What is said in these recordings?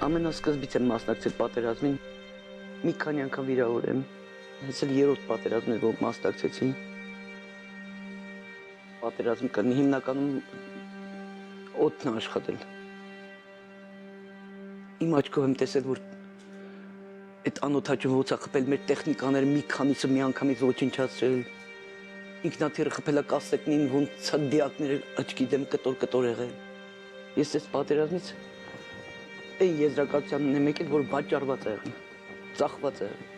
Ամենասկզբից եմ մասնակցել պատերազմին, մի քանի անգամ վիրավոր եմ, հենց էլ երրորդ պատերազմն էր, որ մասնակցեցի։ Պատերազմ կլինի հիմնականում օդն է աշխատել։ Իմ աչքով եմ տեսել, որ այդ անօդաչուն ոնց է խփել մեր տեխնիկաները, մի քանիսը միանգամից ոչնչացրել։ Ինքնաթիռը խփել է կասետնին, ոնց է դիակները աչքի դեմ կտոր եղել։ Ես այս պատերազմից այն եզրակացությանն եմ եկել, որ վաճառված է եղել, ծախված է եղել։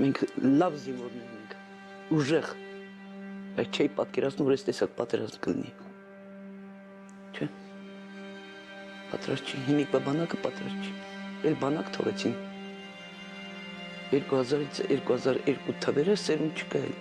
Մենք լավ զինվորներ ենք, ուժեղ, բայց չէի պատկերացնում, որ այս տեսակ պատերազմ կլինի։ Չէ։ Պատրաստ չի, հիմիկվա բանակը պատրաստ չի։ Էլ բանակ թողեցին։ 2000-ից 2002 թվերը սերունդ չկա էլ։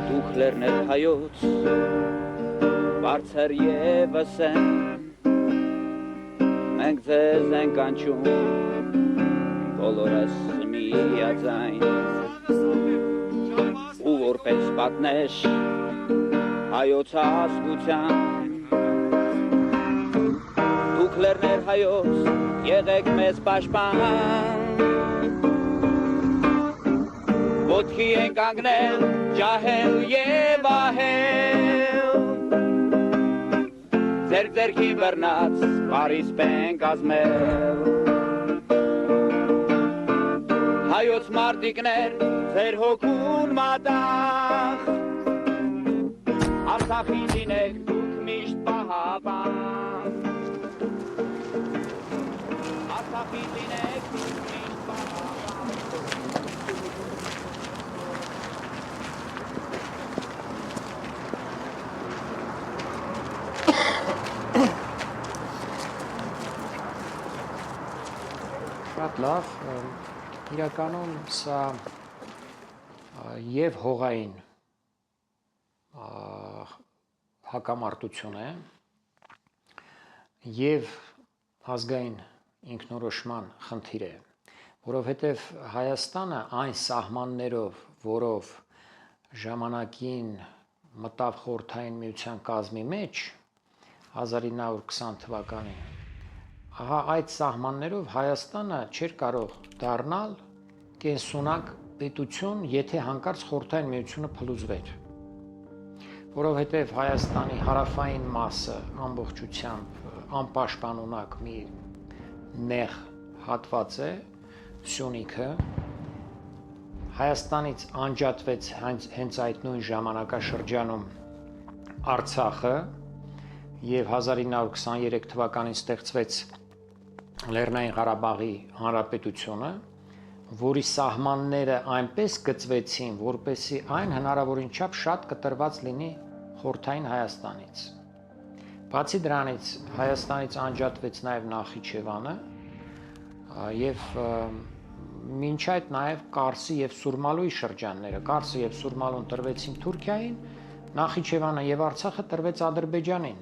Դուք լեռներ հայոց, բարձր եվս են, մենք ձեզ ենք անչում, բոլորս միաձայն, ու որպես պատնեշ հայոց ազգության, դուք լեռներ հայոց, եղեք մեզ պաշտպան, ոտքի ենք անգնել, ջահել և ահել, ձեր ձերքի բռնած պարիսպ ենք ազմել, հայոց մարդիկներ, ձեր հոգուն մատաղ, Արցախի լինեք դուք միշտ պահապան, Արցախի լինեք դուք միշտ պահապան, Շատ լավ, իրականում սա և հողային հակամարտություն է, և ազգային ինքնորոշման խնդիր է, որովհետև Հայաստանը այն սահմաններով, որով ժամանակին մտավ Խորհրդային Միության կազմի մեջ 1920 թվականին, ահա այդ սահմաններով Հայաստանը չէր կարող դառնալ կենսունակ պետություն, եթե հանկարծ Խորհրդային Միությունը փլուզվեր, որովհետև Հայաստանի հարավային մասը ամբողջությամբ անպաշտպան ունակ մի նեղ հատված է, Սյունիքը, Հայաստանից անջատվեց հենց այդ նույն ժամանակաշրջանում Արցախը և 1923 թվականին ստեղծվեց Լեռնային Ղարաբաղի Հանրապետությունը, որի սահմանները այնպես գծվեցին, որպեսզի այն հնարավորին չափ շատ կտրված լինի Խորհրդային Հայաստանից։ Բացի դրանից Հայաստանից անջատվեց նաև Նախիջևանը և մինչ այդ նաև Կարսի և Սուրմալուի շրջանները, Կարսը և Սուրմալուն տրվեցին Թուրքիային, Նախիջևանը և Արցախը տրվեց Ադրբեջանին։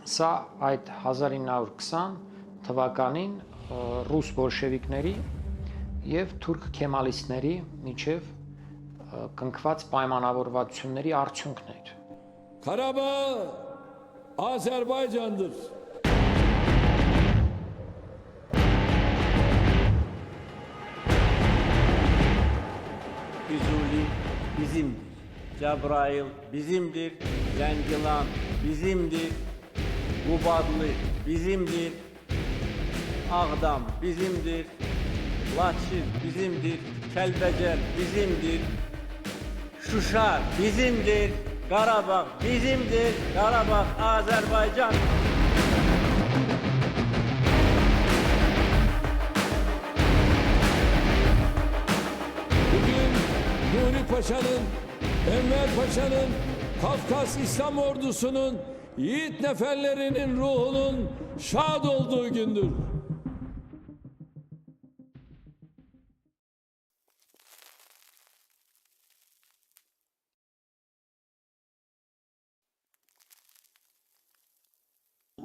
Սա այդ 1920 թվականին ռուս բոլշևիկների և թուրք քեմալիստների միջև կնքված պայմանավորվածությունների արդյունքն էր։ Karabağ Azerbaycan'dır. Füzuli bizimdir. Cebrail bizimdir. Zengilan bizimdir. Qubadlı bizimdir. Ağdam bizimdir. Laçin bizimdir. Kəlbəcər bizimdir. Şuşa bizimdir. Qarabağ bizimdir. Qarabağ Azərbaycan. Bugün Nuri Paşa'nın, Enver Paşa'nın, Kafkas İslam Ordusu'nun, yiğit neferlerinin ruhunun şad olduğu gündür.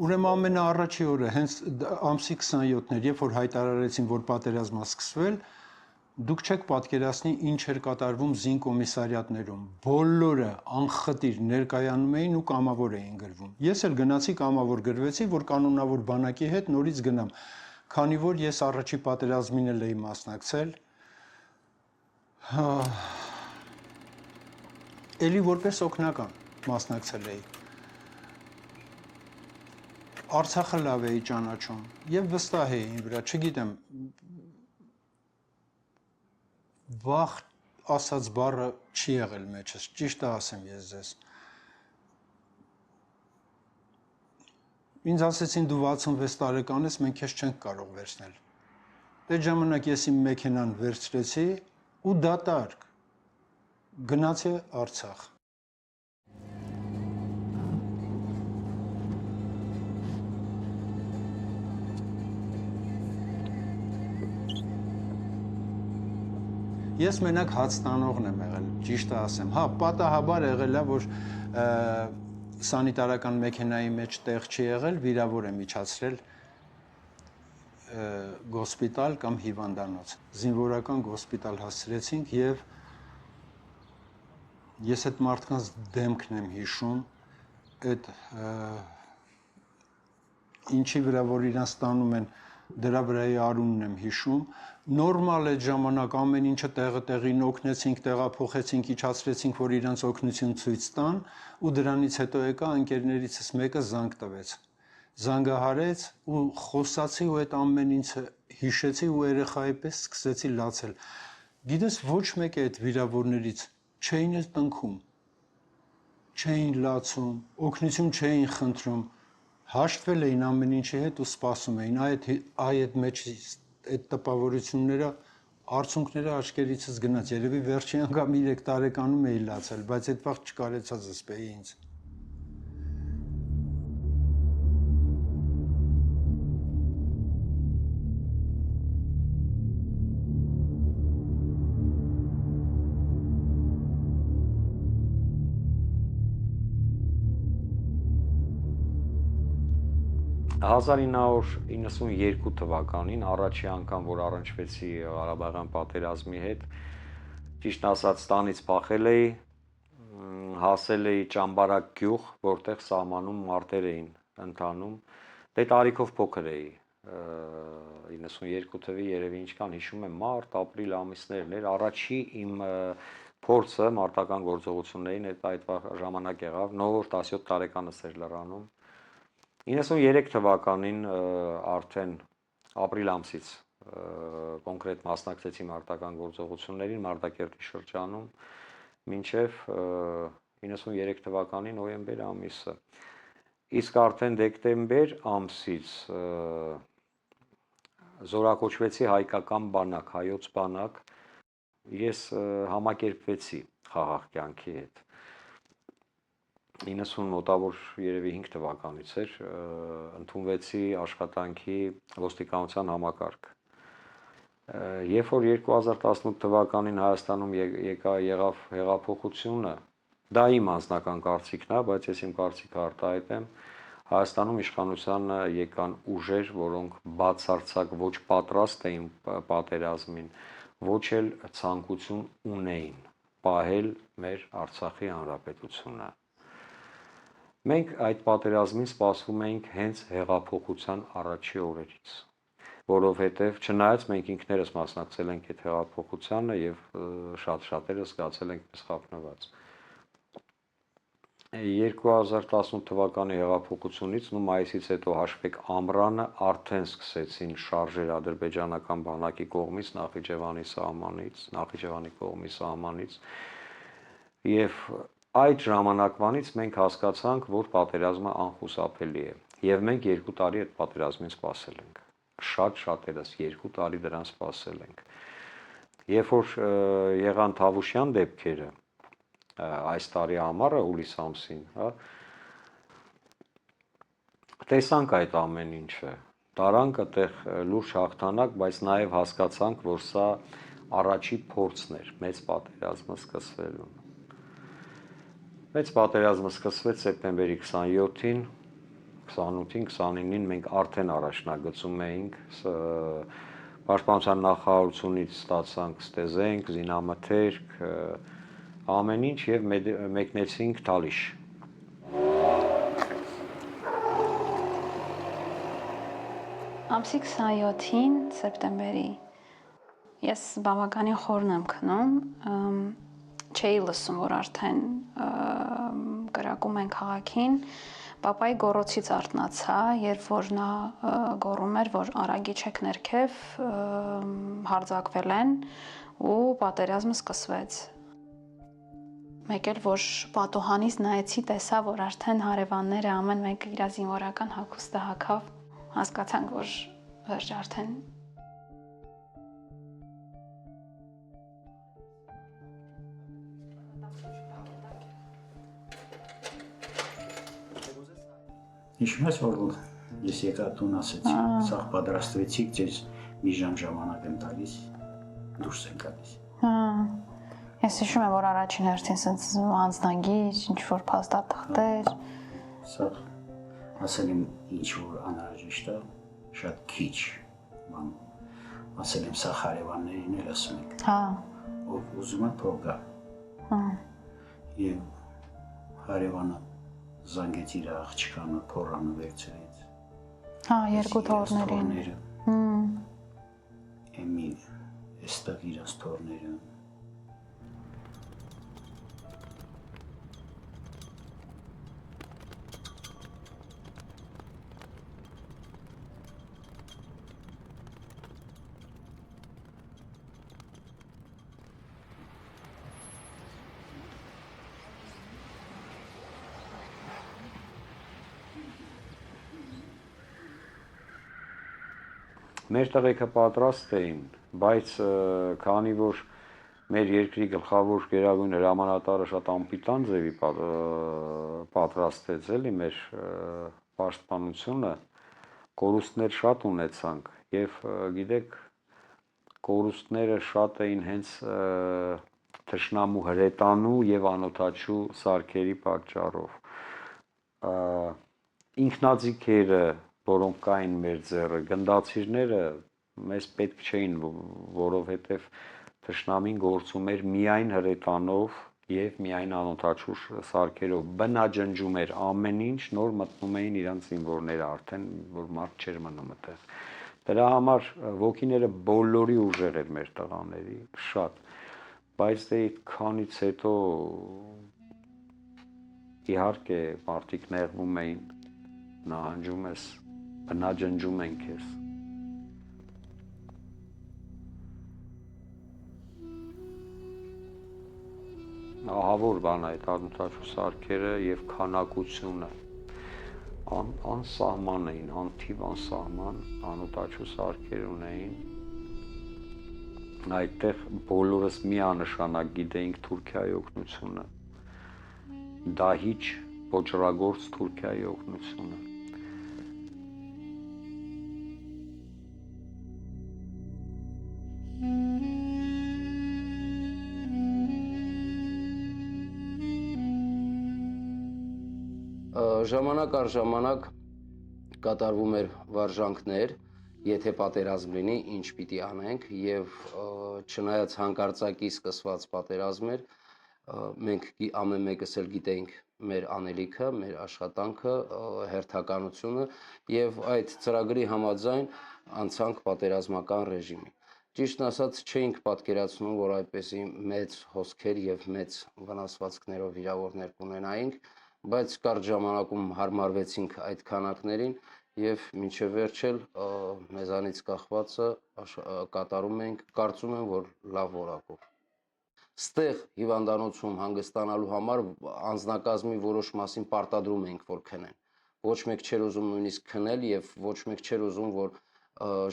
Ուրեմն ամենաառաջի օրը հենց ամսի 27-ն էր, երբ որ հայտարարեցին, որ պատերազմը սկսվել, դուք չեք պատկերացնի ինչ էր կատարվում զինկոմիսարիատներում։ Բոլորը անխտիր ներկայանում էին ու կամավոր էին գրվում։ Ես էլ գնացի կամավոր գրվեցի, որ կանոնավոր բանակի հետ նորից գնամ, քանի որ ես առաջի պատերազմին էլ էի մասնակցել։ Էլի որպես օգնական մասնակցել էի։ Արցախը լավ էի ճանաչում եւ վստահ էի ինձ վրա, չգիտեմ, վախ ասած բառը չի եղել մեջս, ճիշտը ասեմ ես ձեզ։ Ինձ ասեցին դու 66 տարեկան ես, մենք քեզ չենք կարող վերցնել։ Այդ ժամանակ ես իմ մեքենան վերցրեցի ու դատարկ գնացի Արցախ։ Ես մենակ հաց տանողն եմ եղել, ճիշտը ասեմ։ Հա, պատահաբար եղել է, որ սանիտարական մեքենայի մեջ տեղ չի եղել, վիրավոր եմ իջացրել գոսպիտալ կամ հիվանդանոց։ Զինվորական գոսպիտալ հասցրեցինք եւ ես այդ մարդկանց դեմքն եմ հիշում, այդ ինչի վրա որ իրանց տանում են, դրա վրայի արունն եմ հիշում, նորմալ այդ ժամանակ ամեն ինչը տեղին օգնեցինք, տեղափոխեցինք, իջացրեցինք, որ իրանց օգնություն ցույց տան, ու դրանից հետո եկա ընկերներիցս մեկը զանգ տվեց։ Զանգահարեց ու խոսացի ու այդ ամեն ինչը հիշեցի ու երեխայի պես սկսեցի լացել։ Գիտես, ոչ մեկը այդ վիրավորներից չէին էլ տնքում, չէին լացում, օգնություն չէին խնդրում, հաշտվել էին ամեն ինչի հետ ու սպասում էին, այդ մեջ այդ տպավորությունները, արցունքները աչքերիցս գնաց, երևի վերջի անգամ 3 տարեկանում էի լացել, բայց այդ վաղ չկարեցա զսպեի ինձ։ «1992 թվականին առաջի անգամ, որ առնչվեցի Ղարաբաղյան պատերազմի հետ, ճիշտ ասած տանից փախել էի, հասել էի Ճամբարակ գյուղ, որտեղ սահմանում մարտեր էին ընթանում, դե տարիքով փոքր էի, 92 թվի երևի ինչքան հիշում եմ, մարտ, ապրիլ ամիսներն էր, առաջի իմ փորձը մարտական գործողություններին այդ ժամանակ եղավ, նոր 17 տարեկանս էր լրանում։ 93 թվականին արդեն ապրիլ ամսից կոնկրետ մասնակցեցի մարտական գործողություններին Մարտակերտի շրջանում մինչև 93 թվականի նոյեմբեր ամիսը։ Իսկ արդեն դեկտեմբեր ամսից զորակոչվեցի հայկական բանակ, հայոց բանակ, ես համակերպվեցի խաղաղ կյանքի հետ։ 90 մոտավոր երևի 5 թվականից էր, ընդունվեցի աշխատանքի ոստիկանության համակարգ։ Երբ որ 2018 թվականին Հայաստանում եղավ հեղափոխությունը, դա իմ անձնական կարծիքն է, բայց ես իմ կարծիքը արտահայտեմ, Հայաստանում իշխանության եկան ուժեր, որոնք բացարձակ ոչ պատրաստ էին պատերազմին, ոչ էլ ցանկություն ունեին պահել մեր Արցախի հանրապետությունը։ Մենք այդ պատերազմին սպասում էինք հենց հեղափոխության առաջի օրերից, որովհետև չնայած մենք ինքներս մասնակցել ենք այդ հեղափոխությանը եւ շատ-շատերս զգացել ենք մեզ խափնված։ 2018 թվականի հեղափոխությունից ու մայիսից հետո հաշվեք ամռանը արդեն սկսեցին շարժեր ադրբեջանական բանակի կողմից Նախիջևանի կողմի սահմանից եւ այդ ժամանակվանից մենք հասկացանք, որ պատերազմը անխուսափելի է եւ մենք 2 տարի այդ պատերազմին սպասել ենք։ Շատ-շատերս 2 տարի դրան սպասել ենք։ Երբ որ եղան Թավուշյան դեպքերը այս տարի ամառը հուլիս ամսին, հա, տեսանք այդ ամեն ինչը, տարանք այդտեղ լուրջ հաղթանակ, բայց նաև հասկացանք, որ սա առաջի փորձն էր մեծ պատերազմը սկսվելուն։ Մեծ պատերազմը սկսվեց սեպտեմբերի 27-ին, 28-ին, 29-ին մենք արդեն առաջնագծում էինք Պաշտպանության նախարարությունից ստացանք ստեզենք, զինամթերք, ամեն ինչ եւ մեկնեցինք Թալիշ։ Ամսի 27-ին սեպտեմբերի ես բավականին խորն եմ քնում, չէի լսում, որ արդեն կրակում են քաղաքին, պապայի գոռոցից արթնացա, երբ որ նա գոռում էր, որ արագիչեք ներքև, հարձակվել են ու պատերազմը սկսվեց։ Մեկ էլ որ պատուհանից նայեցի, տեսա, որ արդեն հարևանները ամեն մեկը իր զինվորական հագուստը հագավ, հասկացանք, որ վերջ արդեն Հիշում ես, որ ես եկա տուն ասեցի, սաղ պատրաստվեցիք, ձեզ մի ժամ ժամանակ եմ տալիս, դուրս են գալիս։ Ես հիշում եմ, որ առաջին հերթին սենց անձնագիր, ինչ-որ փաստաթղթեր։ Սաղ ասել եմ ինչ-որ անհրաժեշտ է, շատ քիչ, ասել եմ սաղ հարևաններին էլ ասում եք, ով ուզում է թող գա։ Եվ հարևանը զանգեց իր աղջկանը, փորանը վերցրեց։ Երկու թորներին։ Էմի էստեղ իրաց թորները։ Մեր տղեկը պատրաստ էին, բայց քանի որ մեր երկրի գլխավոր գերագույն հրամանատարը շատ անպիտան ձևի պատրաստեց էլի մեր պաշտպանությունը, կորուստներ շատ ունեցանք եւ գիտեք կորուստները շատ էին հենց թշնամու հրետանու եւ անօթաչու սարքերի պատճառով ինքնաձիգերը որոնք կային մեր ձեռը, գնդացիրները մեզ պետք չէին, որովհետև թշնամին գործում էր միայն հրետանով եւ միայն անօթաչու սարքերով, բնաջնջում էր ամեն ինչ, նոր մտնում էին իրանց զինվորները արդեն, որ մարդ չէր մնում այդտեղ։ Դրա համար ոգիները բոլորի ուժեղ էր մեր տղաների, շատ, բայց դե այդքանից հետո իհարկե մարդիկ նեղվում էին, նահանջում ես բնաջնջում են քեզ։ Ահավոր բան այդ անօթաչու սարքերը եւ քանակությունը անսահման էին, անթիվ անսահման անօթաչու սարքեր ունեին։ Այդտեղ բոլորս միանշանակ գիտեինք Թուրքիայի օգնությունը, դահիճ ոճրագործ Թուրքիայի օգնությունը։ Ժամանակ առ ժամանակ կատարվում էր վարժանքներ, եթե պատերազմ լինի, ինչ պիտի անենք եւ չնայած հանկարծակի սկսված պատերազմ էր, մենք ամեն մեկս էլ գիտեինք մեր անելիքը, մեր աշխատանքը, հերթականությունը եւ այդ ծրագրի համաձայն անցանք պատերազմական ռեժիմի։ Ճիշտն ասած չէինք պատկերացնում, որ այդպեսի մեծ հոսքեր եւ մեծ վնասվածքներով վիրավորներ կունենայինք, բայց կարճ ժամանակում հարմարվեցինք այդ քանակներին եւ մինչեւ վերջ էլ մեզանից կախվածը կատարում ենք, կարծում եմ, որ լավ որակով։ Ստեղ հիվանդանոցում հանգստանալու համար անձնակազմի որոշ մասին պարտադրում ենք, որ քնեն։ Ոչ մեկ չէր ուզում նույնիսկ քնել եւ ոչ մեկ չէր ուզում, որ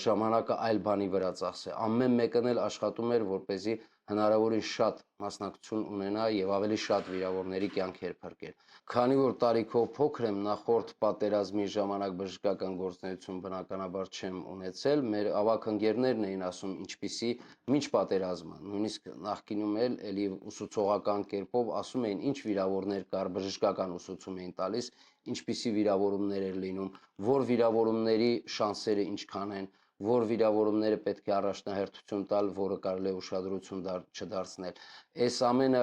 ժամանակը այլ բանի վրա ծախսե։ Ամեն մեկն էլ աշխատում էր, որպեսզի հնարավորին շատ մասնակցություն ունենա եւ ավելի շատ վիրավորների կյանքեր փրկել։ Քանի որ տարիքով փոքր եմ, նախորդ պատերազմի ժամանակ բժշկական գործունեություն բնականաբար չեմ ունեցել, մեր ավագ ընկերներն էին ասում, ինչպիսի ոչ պատերազմը, նույնիսկ նախկինում էլի ուսուցողական կերպով ասում էին, ինչ վիրավորներ կար, բժշկական ուսուցում էին տալիս, ինչպիսի վիրավորումներ էր լինում, որ վիրավորումների շանսերը ինչքան են, որ վիրավորումները պետք է առաջնահերթություն տալ, որը կարելի է ուշադրություն չդարձնել։ Այս ամենը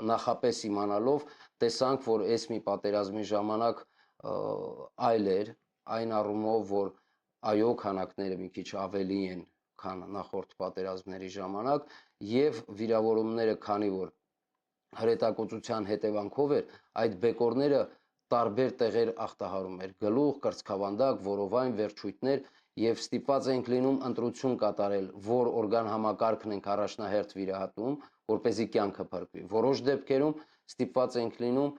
նախապես իմանալով տեսանք, որ այս մի պատերազմի ժամանակ այլ էր, այն առումով, որ այո, քանակները մի քիչ ավելի են, քան նախորդ պատերազմների ժամանակ, եւ վիրավորումները, քանի որ հրետակոծության հետևանքով էր, այդ բեկորները տարբեր տեղեր աղտահարում էր, գլուխ, կրծքավանդակ, որովայն, վերջույթներ, եւ ստիպված ենք լինում ընտրություն կատարել, որ օրգան համակարգն ենք առաջնահերթ վիրահատում, որպեսզի կյանքը փրկվի։ Որոշ դեպքերում ստիպված ենք լինում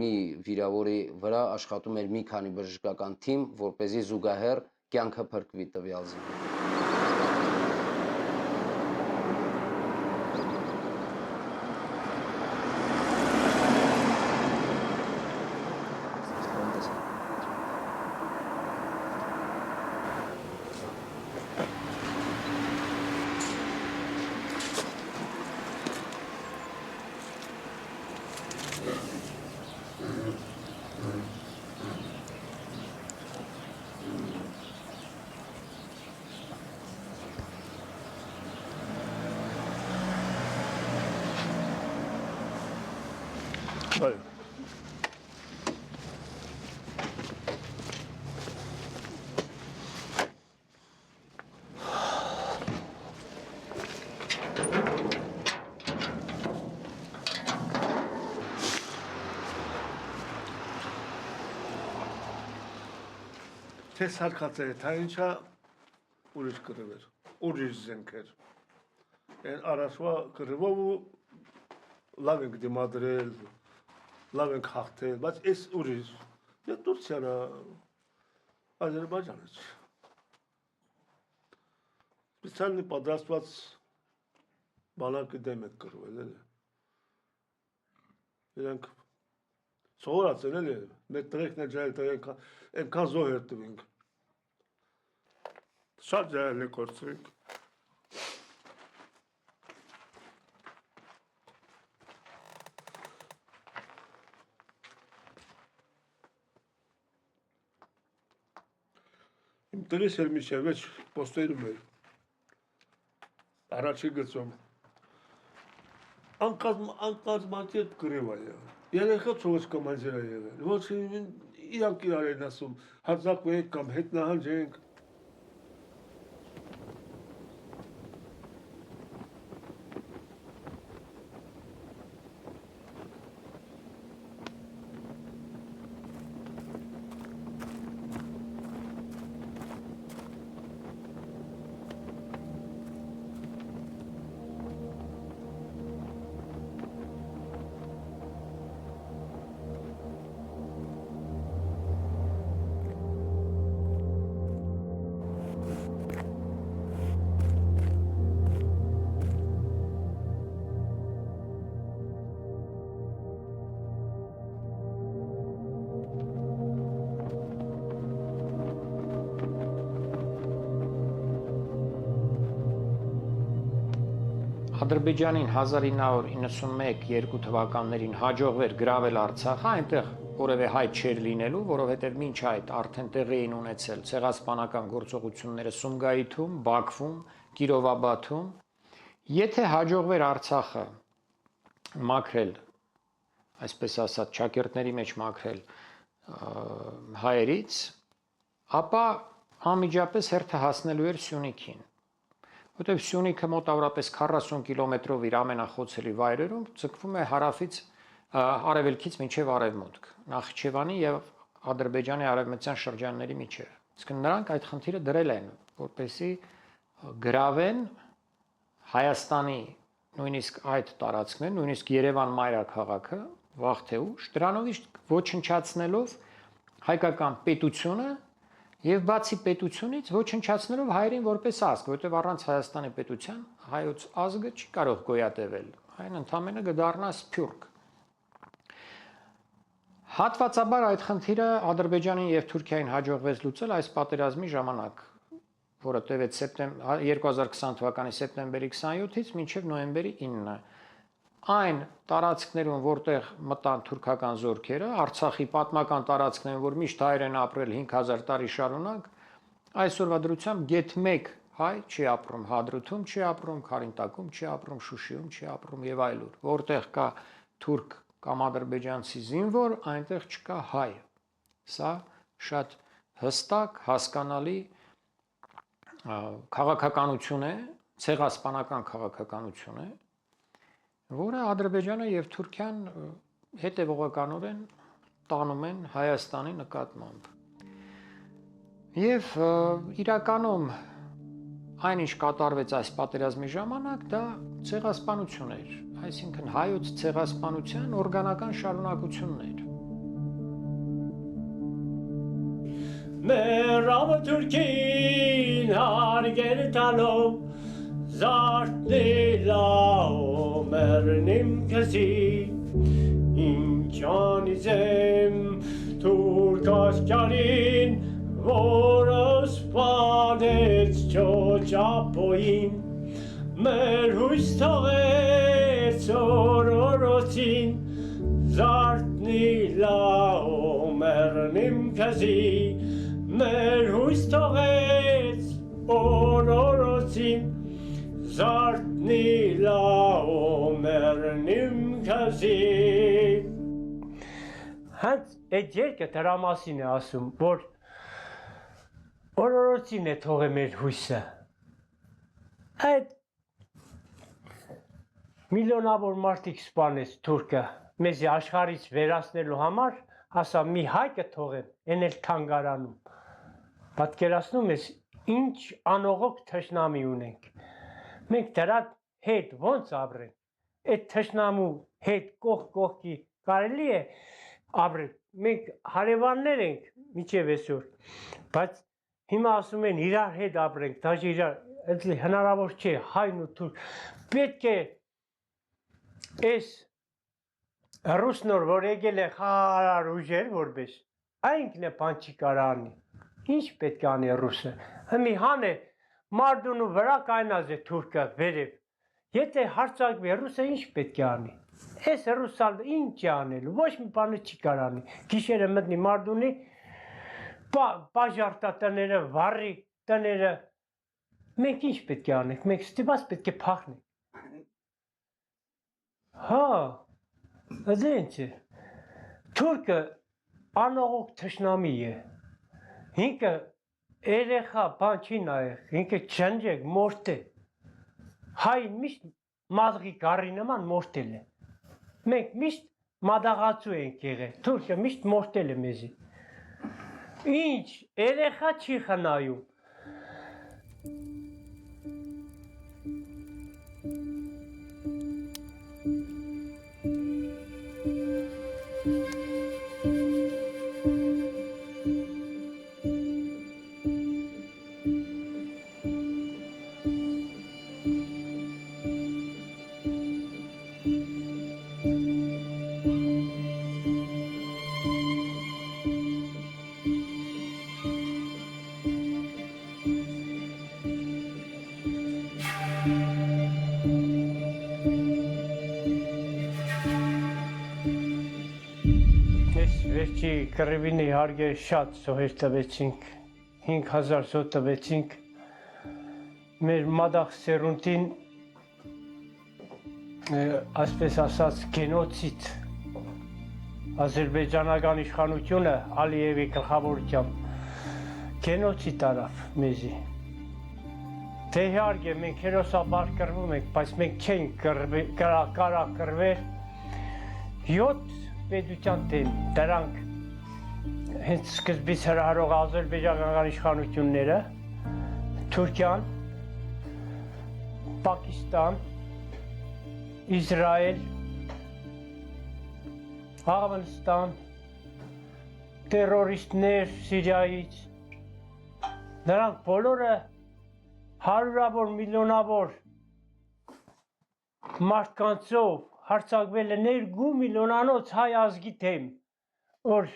մի վիրավորի վրա աշխատում էր մի քանի բժշկական թիմ, որպեսզի զուգահեռ կյանքը փրկվի տվյալ զինվորի։ Այո։ Թե սարկած է, թե ինչա ուրիշ կրվեր, ուրիշ զենքեր։ Են առաջվա կրվով ու լավ ենք դիմադրել, լավ ենք հաղթել, բայց այս ուրիշ, և Տուրքիանը, Ադրբեջանը չի։ Սպեցիալնի պատրաստված բանակի դեմ եք կրվել, էլի։ Իրենք սովորած են, էլի, մեր տրեքն է ջայել, ենքան զոհ էր տվինք։ Շատ ջայել է կործրինք։ Իմ տրիս էր միջև վեճ պոստերում էր, առաջի գծում, անկազմակերպ կրև է եղել, երեխա ծովս կոմանձեր է եղել, ոչ իրանք իրար են ասում, հարձակվենք կամ հետնահանջենք, Ադրբեջանին 1991-2 թվականներին հաջողվեր գրավել Արցախը, այնտեղ որևէ հայտ չէր լինելու, որովհետև մինչ այդ արդեն տեղի էին ունեցել ցեղասպանական գործողությունները Սումգայիթում, Բաքվում, Կիրովաբադում։ Եթե հաջողվեր Արցախը մաքրել, այսպես ասած, ճակերտների մեջ մաքրել հայերից, ապա անմիջապես հերթը հասնելու էր Սյունիքին։ Որտեղ Սյունիքը մոտավորապես 40 կիլոմետրով իր ամենախոցելի վայրերում ձգվում է հարավից արևելքից մինչև արևմուտք, Նախիջևանի եւ Ադրբեջանի արևմտյան շրջանների միջև։ Իսկ նրանք այդ խնդիրը դրել են, որպեսզի գրավեն Հայաստանի նույնիսկ այդ տարածքներ, նույնիսկ Երևան մայրաքաղաքը վաղ թե ուշ, դրանով ոչնչացնելով հայկական պետությունը Եվ բացի պետությունից ոչնչացնելով հայերին որպես ազգ, որովհետև առանց Հայաստանի պետության հայոց ազգը չի կարող գոյատևել, այն ընդամենը կդառնա սփյուռք։ Հատվածաբար այդ խնդիրը Ադրբեջանին եւ Թուրքիային հաջողվեց լուծել այս պատերազմի ժամանակ, որը տևեց 2020 թվականի սեպտեմբերի 27-ից մինչև նոյեմբերի 9-ը։ Այն տարածքներում, որտեղ մտան թուրքական զորքերը, Արցախի պատմական տարածքներում, որ միշտ հայեր են ապրել 5000 տարի շարունակ, այսօրվա դրությամբ գեթ 1 հայ չի ապրում, Հադրութում չի ապրում, Քարինտակում չի ապրում, Շուշիում չի ապրում եւ այլուր, որտեղ կա թուրք կամ ադրբեջանցի զինվոր, այնտեղ չկա հայ։ Սա շատ հստակ, հասկանալի քաղաքականություն է, ցեղասպանական քաղաքականություն է, որը Ադրբեջանը եւ Թուրքիան հետևողականորեն տանում են Հայաստանի նկատմամբ։ Եվ իրականում այնինչ կատարվեց այս պատերազմի ժամանակ, դա ցեղասպանություն էր, այսինքն հայոց ցեղասպանության օրգանական շարունակությունն էր։ Մերավ Թուրքին հարգել տալով Zartnila mernim kesi İmkanizem Türk askerin Voros padet çoçapoyin Merhustaget sororotin Zartnila mernim kesi Merhustaget ororotin Zartnila omernim kazi. Հենց այդ երկը դրա մասին է ասում, որ օրորոցին է թողել մեր հույսը։ Այդ միլիոնավոր մարդիկ սպանեց թուրքը, մեզ աշխարհից վերացնելու համար, ասա մի հայ կթողեն, այն էլ թանգարանում։ Պատկերացնում ես ինչ անողոք թշնամի ունենք։ Մենք դրա հետ ոնց ապրենք, այդ թշնամու հետ կողք կողքի կարելի է ապրել, մենք հարևաններ ենք մինչև այսօր, բայց հիմա ասում են իրար հետ ապրենք, դաժե իրար, հնարավոր չէ, հայն ու թուրք, պետք է այս ռուսնոր, որ եկել է խարար ուժեր որպես, այնքն է բան չի կարա անի, ինչ պետք է անի ռուսը, հմի հան է, Մարդունու վրա կայնած է թուրքը վերև, եթե հարցակվի ռուսը ինչ պետք է անի, այս ռուսալ ինչ է անելու, ոչ մի բանը չի կարանի, գիշերը մտնի մարդունի, բաժարտա տները, վառի տները, մենք ինչ պետք է անենք, մենք ստիպած պետք է փախնենք, հա, այդ ինչ է, թուրքը անողոք թշնամի է, ինքը Երեխա բան չի նայեղ, ինքը չնջեք, մորտ է, հայն միշտ մազղի գարի նման մորտել է, մենք միշտ մադաղացու ենք եղել, թուրքը միշտ մորտել է մեզի, ինչ, երեխա չի խնայում, վերջի կռիվին իհարկե շատ զոհեր տվեցինք, 5000 զոհ տվեցինք, մեր մադաղ սերունդին, այսպես ասած, գենոցիդ, Ադրբեջանական իշխանությունը Ալիևի գլխավորությամբ գենոցիդ արավ մեզի։ Դե իհարկե մենք հերոսաբար կռվում ենք, բայց մենք չենք կարա կռվել 7 պետության դեմ, դրանք հենց սկզբից հրահրող ադրբեջանական իշխանությունները, Թուրքիան, Պակիստան, Իսրայել, Աֆղանստան, տերորիստներ Սիրիայից, Նրանք բոլորը հարյուրավոր միլիոնավոր մարդկանցով հարձակվել է ներգու միլիոնանոց հայ ազգի դեմ, որ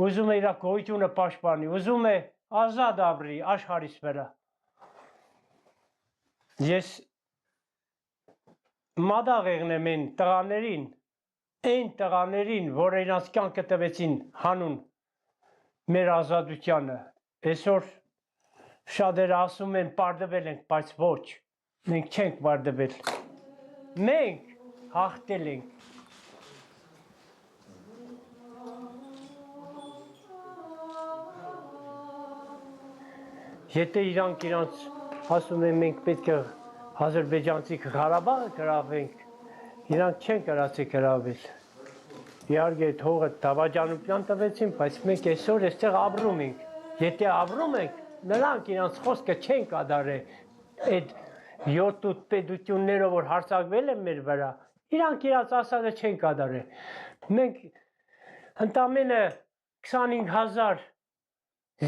ուզում է իր գոյությունը պաշտպանի, ուզում է ազատ ապրի աշխարհիս վրա։ Ես մադաղ եղնեմ այն տղաներին, որ իրենց կյանքը տվեցին հանուն մեր ազատությանը, այսօր շատերը ասում են պարտվել ենք, բայց ոչ, մենք չենք պարտվել, մենք հաղթել ենք։ Եթե իրանք ասում են մենք պետք է Ադրբեջանցի Ղարաբաղը գրավենք, իրանք չեն կարացել գրավել։ Իհարկե թողը դավաճանության տվեցին, բայց մենք այսօր այստեղ ապրում ենք։ Եթե ապրում ենք, նրանք իրանք խոսքը չեն կատարել։ Այդ 7 պետություններով որ հարձակվել են մեր վրա, իրանք իրաց ասածը չեն կատարել։ Մենք ընդամենը 25,000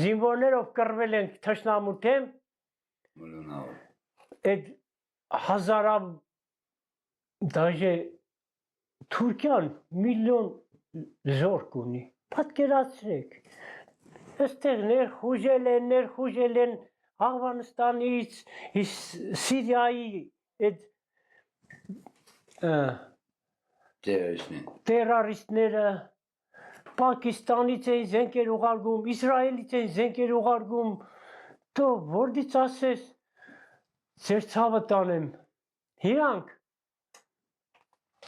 զինվորներով կռվել ենք թշնամու դեմ, այդ հազարավ դաժե Թուրքիան միլիոն զորք ունի, պատկերացրեք, այստեղ ներխուժել են Աֆղանստանից, Սիրիայի այդ տերորիստները, Պակիստանից են զենքեր ուղարկում, Իսրայելից են զենքեր ուղարկում, դու որտից ասես, ձեր ցավը տանեմ, իրանք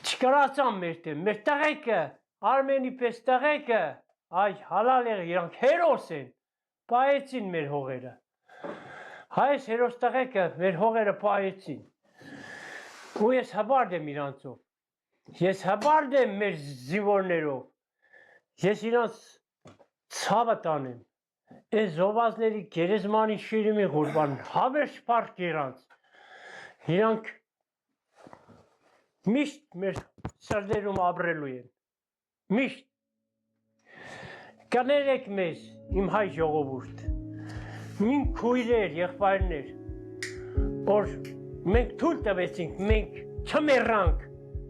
չկարացան մեր դեմ, մեր տղեկը, Արմենի պես տղեկը, այ հալալ եղել, իրանք հերոս են, պահեցին մեր հողերը, հայս հերոս տղեկը մեր հողերը պահեցին, ու ես հբարդ եմ իրանցով, ես հբարդ եմ մեր զինվորներով, ես իրանց ցավը տանեմ, այս զոհվածների գերեզմանի շիրիմի ղուրբան, հավերժ փառք իրանք միշտ մեր սրտերում ապրելու են, միշտ, կներեք մեզ, իմ հայ ժողովուրդ, իմ քույրեր, եղբայրներ, որ մենք թույլ տվեցինք, մենք չմեռանք,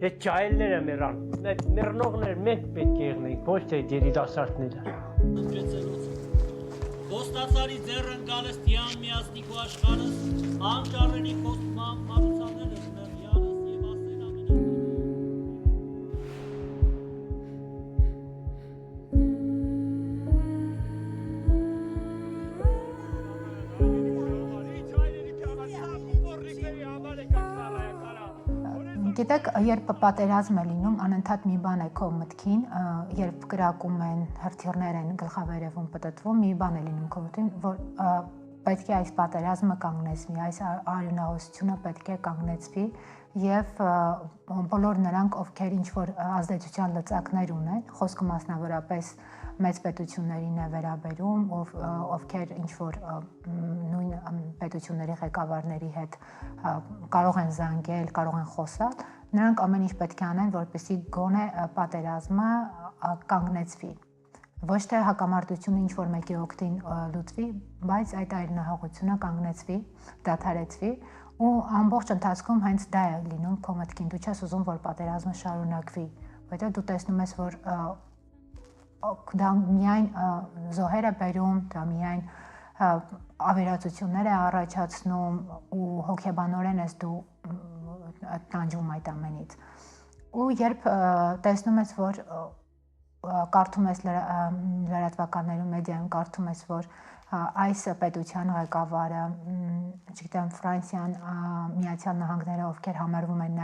այդ ջահելները մեռան, մեռնողներ մենք պետք է եղնենք, ոչ թե երիտասարդները։ Ոստացարի ձեռն գալս տյան միասնիկ ու աշխարհս, անճարենի խոստման մարուցաներս մերյանս և ասեն Գիտեք, երբ պատերազմ է լինում, անընդհատ մի բան է քո մտքին, երբ կրակում են, հրթիռներ են գլխավերևում պտտվում, մի բան է լինում քո մտքին, որ պետք է այս պատերազմը կանգնեցվի, այս արյունահոսությունը պետք է կանգնեցվի եւ բոլոր նրանք, ովքեր ինչ-որ ազդեցության լծակներ ունեն, խոսքը մասնավորապես մեծ պետություններին է վերաբերում, ովքեր ինչ-որ նույն պետությունների ղեկավարների հետ կարող են զանգել, կարող են խոսալ, նրանք ամեն ինչ պետք է անեն, որպեսզի գոնե պատերազմը կանգնեցվի։ Ոչ թե հակամարտությունը ինչ-որ մեկի օգտին լուծվի, բայց այդ արյունահողությունը կանգնեցվի, դադարեցվի ու ամբողջ ընթացքում հենց դա է լինում քո մտքին, դու չես ուզում, որ պատերազմը շարունակվի, որտեղ դու տեսնում ես, որ դա միայն զոհեր է բերում, դա միայն ավերածություններ է առաջացնում ու հոգեբանորեն ես դու տանջում այդ ամենից։ Ու երբ տեսնում ես, որ կարդում ես լրատվականներում, մեդիայում կարդում ես, որ այս պետության ղեկավարը, չգիտեմ, Ֆրանսիան, Միացյալ Նահանգները, ովքեր համարվում են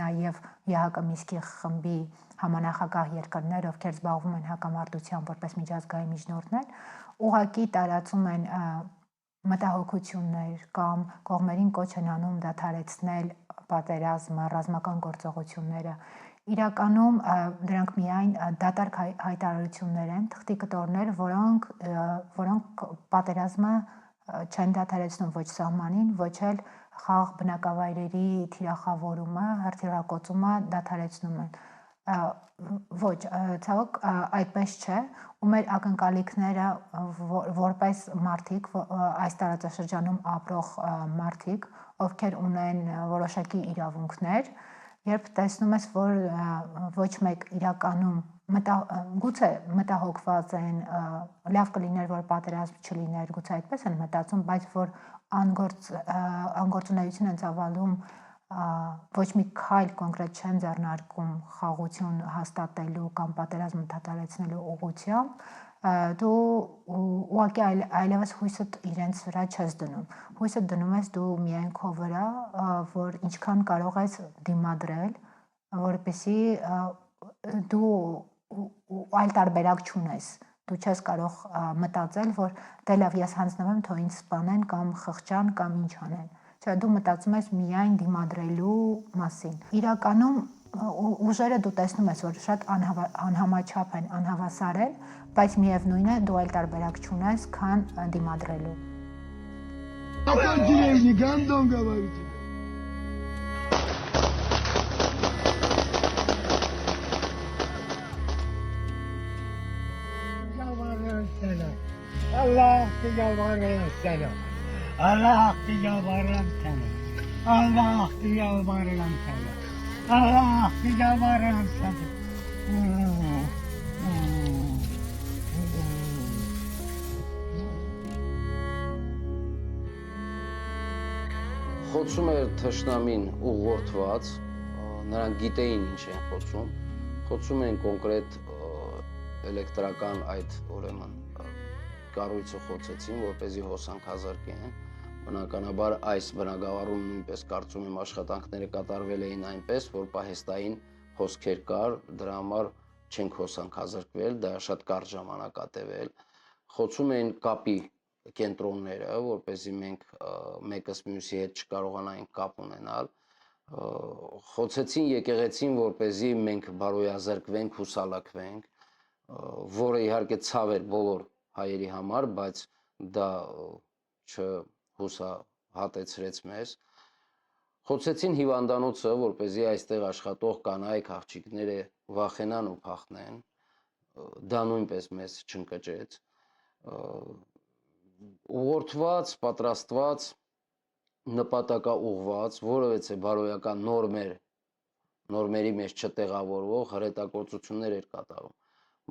նաև ԵՀԿ Մինսկի խմբի համանախագահ երկրներ, ովքեր զբաղվում են հակամարտությամբ որպես միջազգային միջնորդներ, ուղղակի տարածում են մտահոգություններ կամ կողմերին կոչ են անում դադարեցնել պատերազմը, ռազմական գործողությունները։ Իրականում դրանք միայն դատարկ հայտարարություններ են, թղթի կտորներ, որոնք պատերազմը չեն դադարեցնում ոչ սահմանին, ոչ էլ խաղաղ բնակավայրերի թիրախավորումը, հրթիռակոծումը դադարեցնում են։ Ոչ, ցավոք այդպես չէ, ու մեր ակնկալիքները որպես մարդիկ, այս տարածաշրջանում ապրող մարդիկ, ովքեր ունեն որոշակի իրավունքներ, երբ տեսնում ես, որ ոչ մեկ իրականում գուցե մտահոգված են, լավ կլիներ, որ պատերազմ չլիներ, գուցե այդպես են մտածում, բայց որ անգործունեություն են ծավալում ոչ մի քայլ կոնկրետ չեն ձեռնարկում խաղաղություն հաստատելու կամ պատերազմը դադարեցնելու ուղղությամբ, դու ուղղակի այլևս հույսդ իրենց վրա չես դնում։ Հույսդ դնում ես դու միայն քո վրա, որ ինչքան կարող ես դիմադրել, որպեսզի դու այլ տարբերակ չունես։ Դու չես կարող մտածել, որ դե լավ, ես հանձնվեմ, թող ինձ սպանեն կամ խղճան կամ ինչ անեն։ Չէ, դու մտածում ես միայն դիմադրելու մասին։ Իրականում ուժերը դու տեսնում ես, որ շատ անհամաչափ են, անհավասար են, բայց միևնույն է դու այլ տարբերակ չունես, քան դիմադրելու։ Allah yalvarırım sana. Allah yalvarırım sana. Allah yalvarırım sana. Allah yalvarırım sana. Խոցում էր թշնամին ուղղորդված, նրանք գիտեին ինչ են խոցում, խոցում են կոնկրետ էլեկտրական այդ ուրեմն կառույցը խոցեցին, որպեսզի հոսանք հազարկեն։ Բնականաբար այս բնակավարում նույնպես կարծում եմ աշխատանքները կատարվել էին այնպես, որ պահեստային հոսքեր կար, դրա համար չենք հոսանք հազարկվել, դա շատ կարճ ժամանակ ա տևել։ Խոցում էին կապի կենտրոնները, որպեսզի մենք մեկս մյուսի հետ չկարողանայինք կապ ունենալ։ Խոցեցին եկեղեցին, որպեսզի մենք բարոյազրկվենք, հուսալքվենք, որը իհարկե ցավ էր բոլոր հայերի համար, բայց դա չհուսահատեցրեց մեզ։ Խոցեցին հիվանդանոցը, որպեսզի այստեղ աշխատող կանայք, աղջիկները վախենան ու փախնեն, դա նույնպես մեզ չընկճեց։ Ուղղորդված, պատրաստված, նպատակաուղղված, որովհետեւ բարոյական նորմերի մեջ չտեղավորվող հրետակոծություններ էր կատարում,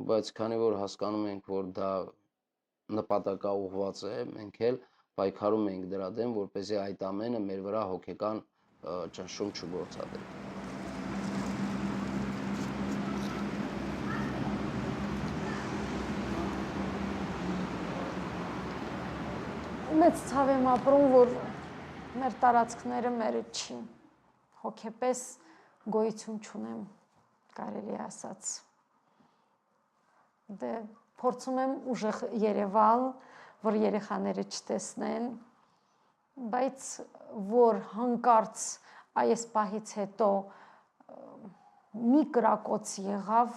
բայց քանի որ հասկանում ենք, որ դա նպատակաուղղված է, մենք էլ պայքարում ենք դրա դեմ, որպեսզի այդ ամենը մեր վրա հոգեկան ճնշում չգործադրի։ Մեծ ցավ եմ ապրում, որ մեր տարածքները մերը չի, հոգեպես գոյություն չունեմ, կարելի ասած։ Դե փորձում եմ ուժեղ երևալ, որ երեխաները չտեսնեն, բայց որ հանկարծ այս պահից հետո մի կրակոց եղավ,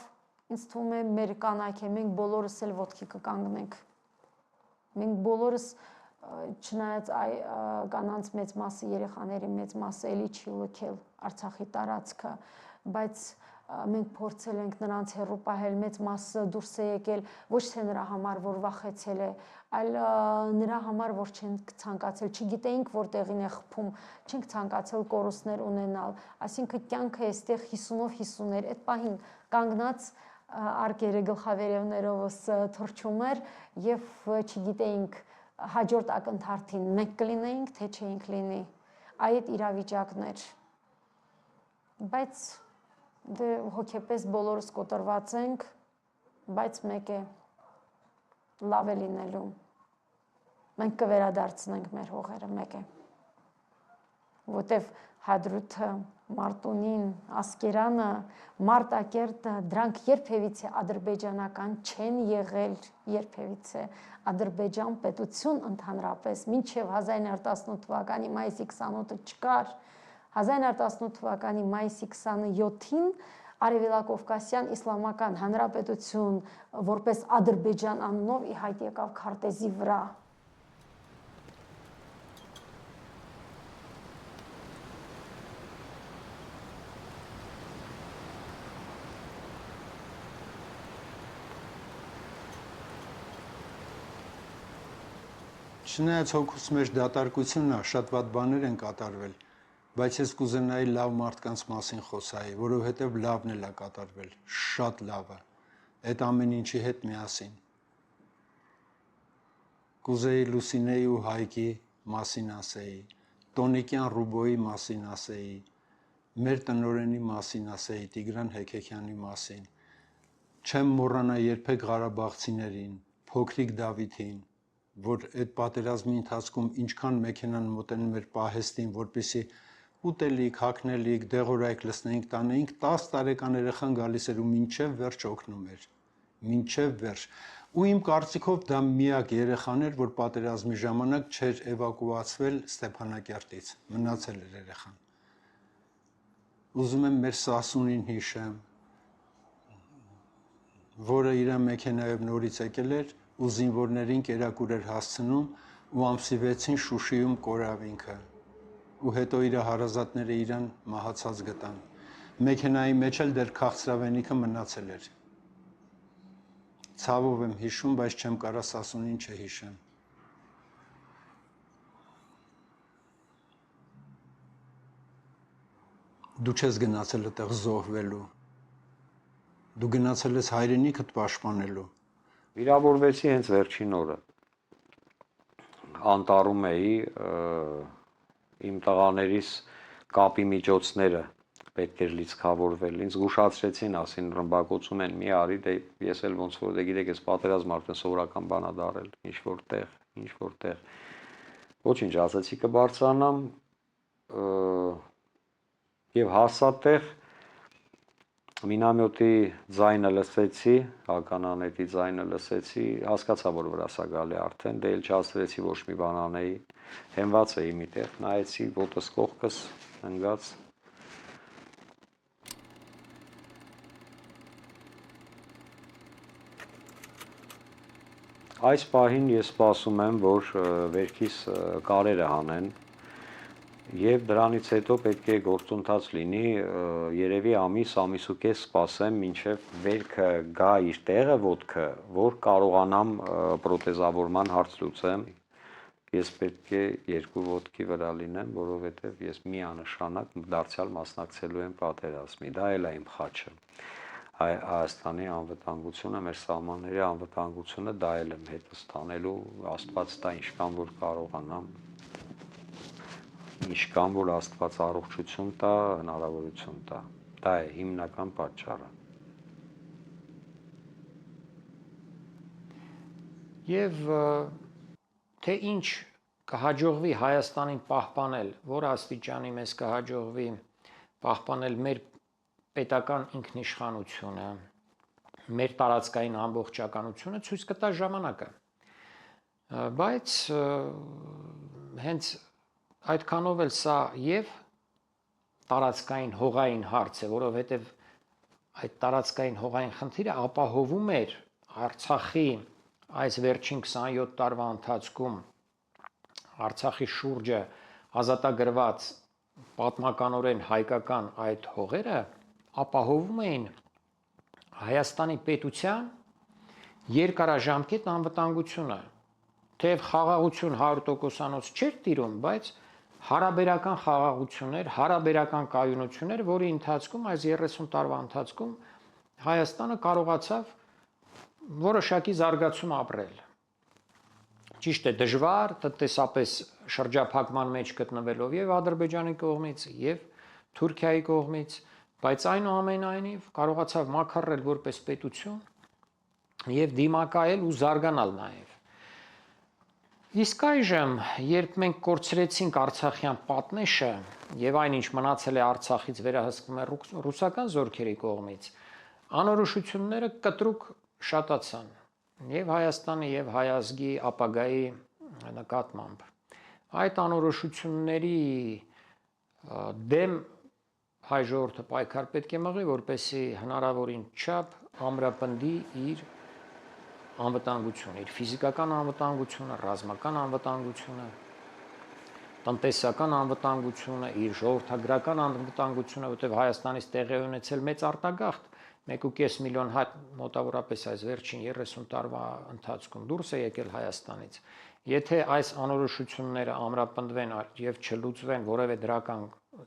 ինձ թվում է մեր կանայք է, մենք բոլորս էլ ոտքի կկանգնենք։ Մենք բոլորս չնայած կանանց մեծ մասը, երեխաների մեծ մասը էլի չի լքել Արցախի տարածքը, բայց մենք փորձել ենք նրանց հեռու պահել, մեծ մասը դուրս է եկել, ոչ թե նրա համար, որ վախեցել է, այլ նրա համար, որ չենք ցանկացել, չգիտեինք որտեղին է խփում, չենք ցանկացել կորուստներ ունենալ, այսինքն կյանքը այստեղ 50-ով 50 էր, այդ պահին կանգնած արկերը գլխավերևներովս թռչում էր եւ չգիտեինք հաջորդ ակնթարթին մենք կլինեինք, թե չէինք լինի, այդ իրավիճակներ, բայց դե հոգեպես բոլորս կոտրված ենք, բայց մեկ է, լավ է լինելու, մենք կվերադարձնենք մեր հողերը, մեկ է, որտև Հադրութը, Մարտունին, Ասկերանը, Մարտակերտը, դրանք երբևիցե ադրբեջանական չեն եղել, երբևիցե Ադրբեջան պետություն ընդհանրապես, մինչև 1918 թվականի մայիսի 28-ը չկար, 1918 թվականի մայիսի 27-ին Արևելակովկասյան իսլամական հանրապետություն որպես Ադրբեջան անունով ի հայտ եկավ քարտեզի վրա։ Չնայած հոգուս մեջ դատարկությունն է, շատ վատ բաներ են կատարվել, բայց ես կուզենայի լավ մարդկանց մասին խոսայի, որովհետև լավն էլ է կատարվել, շատ լավը, այդ ամեն ինչի հետ միասին։ Կուզեի Լուսինեի ու Հայկի մասին ասեի, Տոնիկյան Ռուբոյի մասին ասեի, մեր տնօրենի մասին ասեի, Տիգրան Հեքեքյանի մասին։ Չեմ մոռանա երբեք Ղարաբաղցիներին, Փոքրիկ Դավիթին, որ այդ պատերազմի ընթացքում ինչքան մեքենան մոտենում էր պահեստին, որպեսզի ուտելիք, հագնելիք, դեղորայք լցնեինք, տանեինք, 10 տարեկան երեխան գալիս էր ու մինչև վերջ օգնում էր, մինչև վերջ։ Ու իմ կարծիքով դա միակ երեխան էր, որ պատերազմի ժամանակ չէր էվակուացվել Ստեփանակերտից, մնացել էր երեխան։ Ուզում եմ մեր Սասունին հիշեմ, որը իր մեքենայով նորից եկել էր ու զինվորներին կերակուր էր հասցնում ու ամսի 6-ին Շուշիում կորավ ինքը ու հետո իր հարազատները իրան մահացած գտան։ Մեքենայի մեջ էլ դեռ քաղցրավենիքը մնացել էր։ Ցավով եմ հիշում, բայց չեմ կարա Սասունին չհիշեմ։ Դու չես գնացել այդտեղ զոհվելու։ Դու գնացել ես հայրենիքդ պաշտպանելու։ Վիրավորվեցի հենց վերջին օրը։ Անտառում էի, իմ տղաներիս կապի միջոցները պետք էր լիցքավորվել։ Ինձ զգուշացրեցին, ասին ռմբակոծում են, մի արի, դե ես էլ ոնց որ դե գիտեք, ես պատերազմ արդեն սովորական բան ա դարել, ինչ որտեղ։ Ոչինչ, ասացի կբարձրանամ եւ հասատեղ մինամյոտի ձայնը լսեցի, հականանետի ձայնը լսեցի, հասկացա, որ վրաս ա գալի արդեն, դե էլ չհասցրեցի ոչ մի բան անեի, հենված էի միտեղ, նայեցի ոտս կողքս ընկած։ Այս պահին ես սպասում եմ, որ վերքիս կարերը հանեն, եւ դրանից հետո պետք է գործընթաց լինի, երևի ամիս ու կես սպասեմ, մինչև վերքը գա իր տեղը ոտքը, որ կարողանամ պրոթեզավորման հարց լուծեմ։ Ես պետք է երկու ոտքի վրա լինեմ, որովհետև ես միանշանակ դարձյալ մասնակցելու եմ պատերազմի։ Դա էլ է իմ խաչը։ Հայաստանի անվտանգությունը, մեր սահմանների անվտանգությունը, դա էլ եմ հետս տանելու, Աստված տա ինչքան որ կարողանամ, ինչքան որ Աստված առողջություն տա, հնարավորություն տա։ Դա է հիմնական պատճառը։ Եվ թե ինչ կհաջողվի Հայաստանին պահպանել, որ աստիճանի մեզ կհաջողվի պահպանել մեր պետական ինքնիշխանությունը, մեր տարածքային ամբողջականությունը, ցույց կտա ժամանակը։ Բայց հենց այդքանով էլ սա եւ տարածքային հողային հարց է, որովհետեւ այդ տարածքային հողային խնդիրը ապահովում էր Արցախի այս վերջին 27 տարվա ընթացքում Արցախի շուրջը ազատագրված պատմականորեն հայկական այդ հողերը ապահովում էին Հայաստանի պետության երկարաժամկետ անվտանգությունը, թեև խաղաղություն 100%-անոց չէր տիրում, բայց հարաբերական խաղաղություններ, հարաբերական կայունություններ, որի ընթացքում այս 30 տարվա ընթացքում Հայաստանը կարողացավ որոշակի զարգացում ապրել։ Ճիշտ է, դժվար տնտեսապես շրջափակման մեջ գտնվելով եւ Ադրբեջանի կողմից, եւ Թուրքիայի կողմից, բայց այնուամենայնիվ կարողացավ մաքրել որպես պետություն եւ դիմակայել ու զարգանալ նաեւ։ Իսկ այժմ, երբ մենք կորցրեցինք Արցախյան պատնեշը եւ այնինչ մնացել է Արցախից վերահսկվում է ռուսական զորքերի կողմից, անորոշությունները կտրուկ շատացան եւ Հայաստանի եւ հայ ազգի ապագայի նկատմամբ։ Այդ անորոշությունների դեմ հայ ժողովուրդը պայքար պետք է մղի, որպեսզի հնարավորին չափ ամրապնդի իր անվտանգությունը, իր ֆիզիկական անվտանգությունը, ռազմական անվտանգությունը, տնտեսական անվտանգությունը, իր ժողովրդագրական անվտանգությունը, որտեղ Հայաստանից տեղի ունեցել մեծ արտագաղթ, 1.5 միլիոն հայ մոտավորապես այս վերջին 30 տարվա ընթացքում դուրս է եկել Հայաստանից։ Եթե այս անորոշությունները ամրապնդվեն եւ չլուծվեն որևէ դրական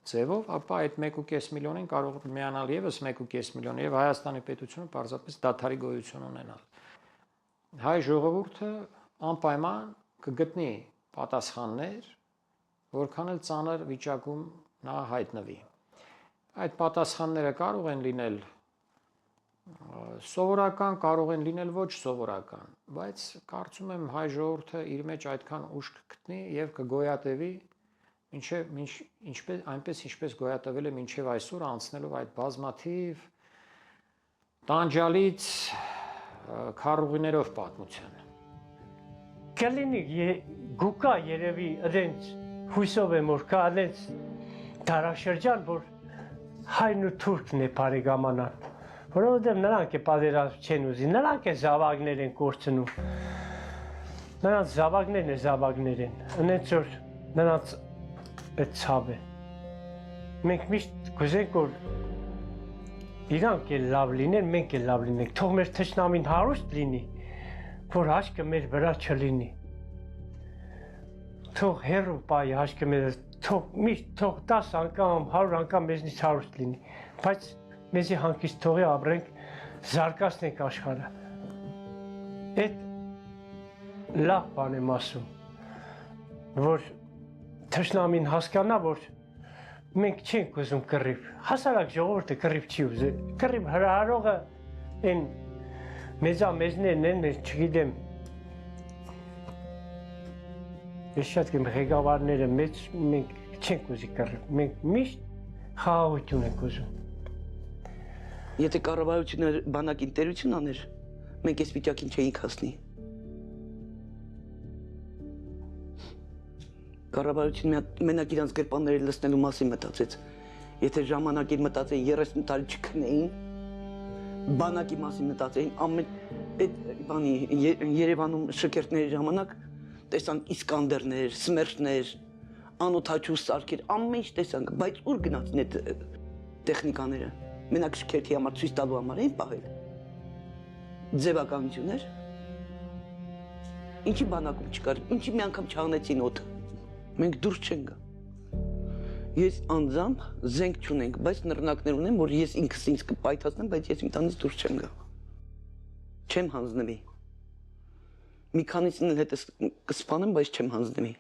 ձևով, ապա այդ 1.5 միլիոնին կարող է միանալ եւս 1.5 միլիոն եւ Հայաստանի պետությունը պարզապես դադարի գոյություն ունենալ։ Հայ ժողովուրդը անպայման կգտնի պատասխաններ, որքան էլ ծանր վիճակում նա հայտնվի։ Այդ պատասխանները կարող են լինել սովորական, կարող են լինել ոչ սովորական, բայց կարծում եմ հայ ժողովուրդը իր մեջ այդքան ուժ կգտնի եւ կգոյատևի այնպես ինչպես գոյատևել է մինչև այսօր անցնելով այդ բազմաթիվ տանջալից քառուղիներով պատմության։ Կլինի գուկա երևի այդենց հույսով եմ որ կա այդենց դարաշրջան որ հայն ու թուրքն է բարեկամանան, որովհետև նրանք է պատերազմ չեն ուզի, նրանք է զավակներ են կորցնում, նրանց զավակներն է զավակներ են, այնց որ նրանց այդ ցավ է։ Մենք միշտ կուզենք որ իրանք էլ լավ լինեն, մենք էլ լավ լինենք, թող մեր թշնամին հարուստ լինի, որ հաշկը մեր վրա չլինի։ Թող հեռու պայի հաշկը մեր, թող միշտ թող 10 անգամ, 100 անգամ մեզնից հարուստ լինի, բայց մեզի հանգիստ թողի ապրենք, զարգացնենք աշխարհը։ Այդ լավ բան եմ ասում, որ թշնամին հասկանա, որ մենք չենք ուզում կռիվ, հասարակ ժողովուրդը կռիվ չի ուզում, կռիվ հրահարողը այն մեզներն են, չգիտեմ, ես շատ կեմ ղեկավարները մեծ, մենք չենք ուզի կռիվ, մենք միշտ խաղաղություն ենք ուզում։ Եթե կառավարությունը բանակին տերություն աներ, մենք այս վիճակին չէինք հասնի։ Կառավարությունը մենակ իրանց գրպանները լցնելու մասին մտածեց։ Եթե ժամանակին մտածեին 30 տարի չքնեին, բանակի մասին մտածեին, ամեն այդ բանի Երևանում շքերթների ժամանակ տեսանք Իսկանդերներ, Սմերշներ, անօթաչու սարքեր, ամեն ինչ տեսանք, բայց ուր գնացին այդ տեխնիկաները։ Մենակ շքերթի համար ցույց տալու համար էին պահել։ Ձևականություններ։ Ինչի բանակում չկար, ինչի մի անգամ չհանեցին օդը։ Մենք դուրս չենք գա։ Ես անձամբ զենք չունենք, բայց նռնակներ ունեմ, որ ես ինքս ինձ կպայթացնեմ, բայց ես ինքնից դուրս չեմ գա։ Չեմ հանձնվի։ Մի քանիսին էլ հետս կսպանեմ, բայց չեմ հանձնվի։